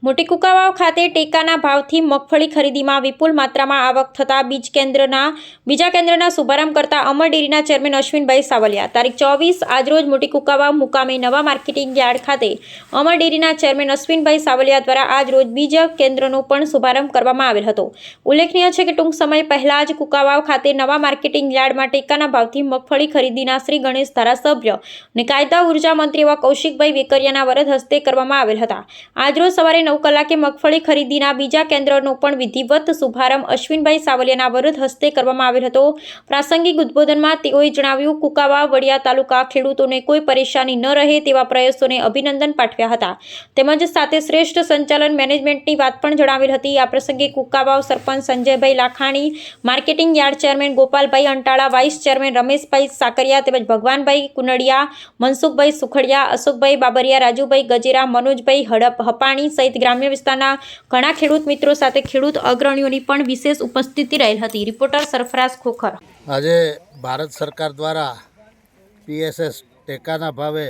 મોટી કુકાવાવ ખાતે ટેકાના ભાવથી મગફળી ખરીદીમાં વિપુલ માત્રામાં આવક થતાં બીજા કેન્દ્રના શુભારંભ કરતા અમર ડેરીના ચેરમેન અશ્વિનભાઈ સાવલિયા તારીખ 24 આજરોજ મોટી કુકાવાવ મુકામે નવા માર્કેટિંગ યાર્ડ ખાતે અમર ડેરીના ચેરમેન અશ્વિનભાઈ સાવલિયા દ્વારા આજરોજ બીજા કેન્દ્રનો પણ શુભારંભ કરવામાં આવેલ હતો। ઉલ્લેખનીય છે કે ટૂંક સમય પહેલા જ કુકાવાવ ખાતે નવા માર્કેટિંગ યાર્ડમાં ટેકાના ભાવથી મગફળી ખરીદીના શ્રી ગણેશ ધારાસભ્ય અને કાયદા ઉર્જા મંત્રી એવા કૌશિકભાઈ વેકરિયાના વરદ હસ્તે કરવામાં આવેલ હતા। આજરોજ સવારે 9 કલાકે મગફળી ખરીદીના બીજા કેન્દ્રનો પણ વિધિવત શુભારંભ અશ્વિનભાઈ સાવલિયાના વરદ હસ્તે કરવામાં આવેલ હતો। પ્રાસંગિક ઉદ્બોધનમાં તેઓએ જણાવ્યું, કુકાવાવ વડિયા તાલુકા ખેડૂતોને કોઈ પરેશાની ન રહે તેવા પ્રયાસોને અભિનંદન પાઠવ્યા હતા। તેમજ સાથે શ્રેષ્ઠ સંચાલન મેનેજમેન્ટની વાત પણ જણાવેલ હતી। આ પ્રસંગે કુકાવાવ સરપંચ સંજયભાઈ લાખાણી, માર્કેટિંગ યાર્ડ ચેરમેન ગોપાલભાઈ અંટાળા, વાઇસ ચેરમેન રમેશભાઈ સાકરિયા તેમજ ભગવાનભાઈ કુનડિયા, મનસુખભાઈ સુખડિયા, અશોકભાઈ બાબરિયા, રાજુભાઈ ગજેરા, મનોજભાઈ હપાણી સહિત ગ્રામ્ય વિસ્તારના ઘણા ખેડૂત મિત્રો સાથે ખેડૂત અગ્રણીઓની પણ વિશેષ ઉપસ્થિતિ રહેલ હતી। રિપોર્ટર સરફરાઝ ખોખર। આજે ભારત સરકાર દ્વારા પીએસએસ ટેકાના ભાવે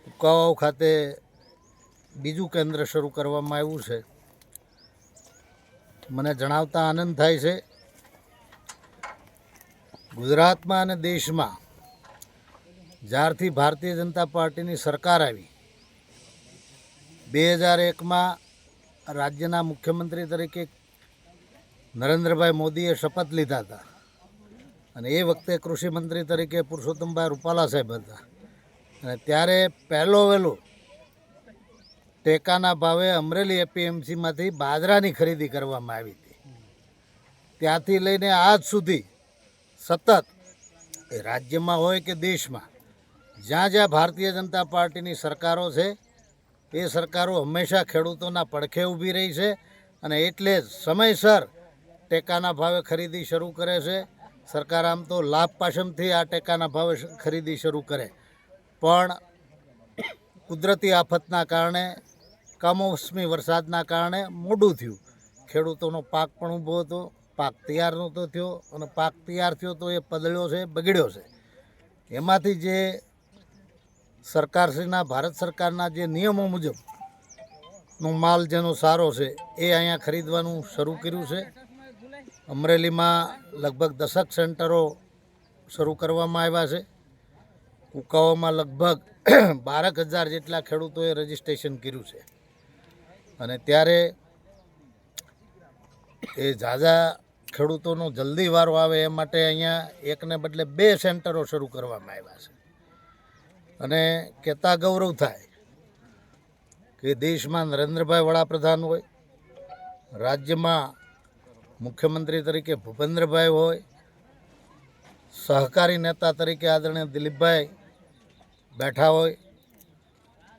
કુકાવાવ ખાતે બીજું કેન્દ્ર શરૂ કરવામાં આવ્યું છે। મને જણાવતા આનંદ થાય છે, ગુજરાતમાં અને દેશમાં જ્યારથી ભારતીય જનતા પાર્ટીની સરકાર આવી 2001માં રાજ્યના મુખ્યમંત્રી તરીકે નરેન્દ્રભાઈ મોદીએ શપથ લીધા હતા અને એ વખતે કૃષિમંત્રી તરીકે પુરુષોત્તમભાઈ રૂપાલા સાહેબ હતા અને ત્યારે વહેલું ટેકાના ભાવે અમરેલી એપીએમસીમાંથી બાજરાની ખરીદી કરવામાં આવી હતી। ત્યાંથી લઈને આજ સુધી સતત એ રાજ્યમાં હોય કે દેશમાં જ્યાં જ્યાં ભારતીય જનતા પાર્ટીની સરકારો છે એ સરકારો હંમેશા ખેડૂતોના પડખે ઊભી રહી છે અને એટલે જ સમયસર ટેકાના ભાવે ખરીદી શરૂ કરે છે। સરકાર આમ તો લાભ પાશમથી આ ટેકાના ભાવે ખરીદી શરૂ કરે, પણ કુદરતી આફતના કારણે, કમોસમી વરસાદના કારણે મોડું થયું। ખેડૂતોનો પાક પણ ઊભો હતો, પાક તૈયાર નહોતો થયો અને પાક તૈયાર થયો તો એ પદળ્યો છે, બગડ્યો છે। એમાંથી જે સરકારશ્રીના ભારત સરકારના જે નિયમો મુજબનો માલ જેનો સારો છે એ અહીંયા ખરીદવાનું શરૂ કર્યું છે। અમરેલીમાં લગભગ 10 સેન્ટરો શરૂ કરવામાં આવ્યા છે। કુકાવાવમાં લગભગ 12,000 જેટલા ખેડૂતોએ રજીસ્ટ્રેશન કર્યું છે અને ત્યારે એ ઝાઝા ખેડૂતોનો જલ્દી વારો આવે એ માટે અહીંયા એકને બદલે 2 સેન્ટરો શરૂ કરવામાં આવ્યા છે અને કહેતા ગૌરવ થાય કે દેશમાં નરેન્દ્રભાઈ વડાપ્રધાન હોય, રાજ્યમાં મુખ્યમંત્રી તરીકે ભૂપેન્દ્રભાઈ હોય, સહકારી નેતા તરીકે આદરણીય દિલીપભાઈ બેઠા હોય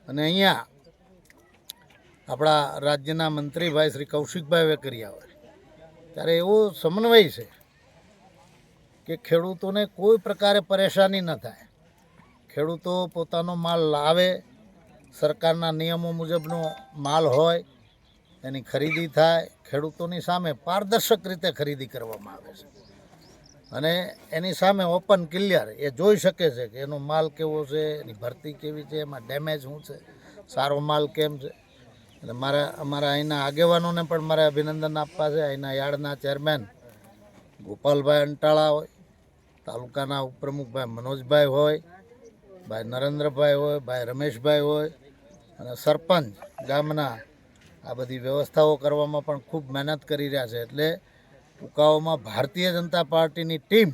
અને અહીંયા આપણા રાજ્યના મંત્રીભાઈ શ્રી કૌશિકભાઈ વેકરિયા હોય, ત્યારે એવો સમન્વય છે કે ખેડૂતોને કોઈ પ્રકારે પરેશાની ન થાય। ખેડૂતો પોતાનો માલ લાવે, સરકારના નિયમો મુજબનો માલ હોય, એની ખરીદી થાય, ખેડૂતોની સામે પારદર્શક રીતે ખરીદી કરવામાં આવે છે અને એની સામે ઓપન ક્લિયર એ જોઈ શકે છે કે એનો માલ કેવો છે, એની ભરતી કેવી છે, એમાં ડેમેજ શું છે, સારો માલ કેમ છે। એટલે અમારા અહીંના આગેવાનોને પણ મારે અભિનંદન આપવા છે। અહીંના યાર્ડના ચેરમેન ગોપાલભાઈ અંટાળા હોય, તાલુકાના ઉપપ્રમુખભાઈ મનોજભાઈ હોય, ભાઈ નરેન્દ્રભાઈ હોય, ભાઈ રમેશભાઈ હોય અને સરપંચ ગામના આ બધી વ્યવસ્થાઓ કરવામાં પણ ખૂબ મહેનત કરી રહ્યા છે। એટલે કુકાવાવમાં ભારતીય જનતા પાર્ટીની ટીમ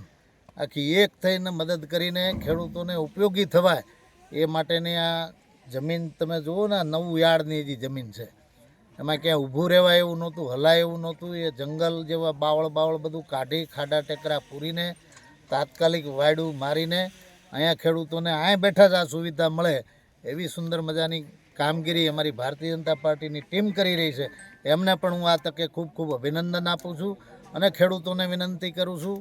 આખી એક થઈને મદદ કરીને ખેડૂતોને ઉપયોગી થવાય એ માટેની આ જમીન તમે જુઓ ને, 9 યાર્ડની જે જમીન છે એમાં ક્યાં ઊભું રહેવાય એવું નહોતું, હલાય એવું નહોતું। એ જંગલ જેવા બાવળ બધું કાઢી ખાડા ટેકરા પૂરીને તાત્કાલિક વાયડું મારીને અહીંયા ખેડૂતોને અહીંયા બેઠા જ આ સુવિધા મળે એવી સુંદર મજાની કામગીરી અમારી ભારતીય જનતા પાર્ટીની ટીમ કરી રહી છે। એમને પણ હું આ તકે ખૂબ ખૂબ અભિનંદન આપું છું અને ખેડૂતોને વિનંતી કરું છું,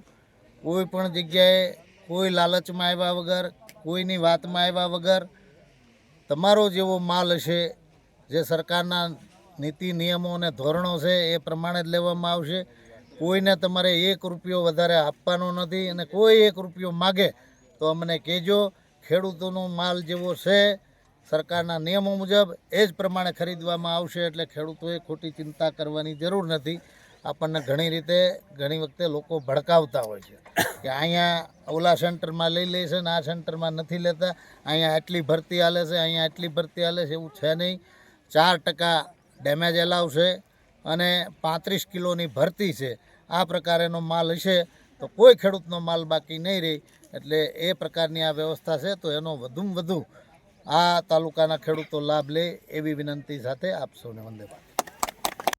કોઈ પણ જગ્યાએ કોઈ લાલચમાં આવ્યા વગર, કોઈની વાતમાં આવ્યા વગર તમારો જેવો માલ હશે, જે સરકારના નીતિ નિયમો અને ધોરણો છે એ પ્રમાણે જ લેવામાં આવશે। કોઈને તમારે 1 રૂપિયો વધારે આપવાનો નથી અને કોઈ 1 રૂપિયો માગે તો અમને કહેજો। ખેડૂતોનો માલ જેવો છે, સરકારના નિયમો મુજબ એ જ પ્રમાણે ખરીદવામાં આવશે, એટલે ખેડૂતોએ ખોટી ચિંતા કરવાની જરૂર નથી. આપણને ઘણી વખતે લોકો ભડકાવતા હોય છે કે અહીંયા ઓલા સેન્ટરમાં લઈ લે છે ને આ સેન્ટરમાં નથી લેતા, અહીંયા આટલી ભરતી હાલે છે, અહીંયા આટલી ભરતી હાલે છે. એવું છે નહીં. 4% ડેમેજ એલાવ છે અને 35 કિલોની ભરતી છે. આ પ્રકારેનો માલ હશે તો કોઈ ખેડૂતનો માલ બાકી નહીં રહે. એટલે એ પ્રકારની આ વ્યવસ્થા છે, તો એનો વધુમાં વધુ આ તાલુકાના ખેડૂતો લાભ લે એવી વિનંતી સાથે આપ સૌને વંદે માતરમ.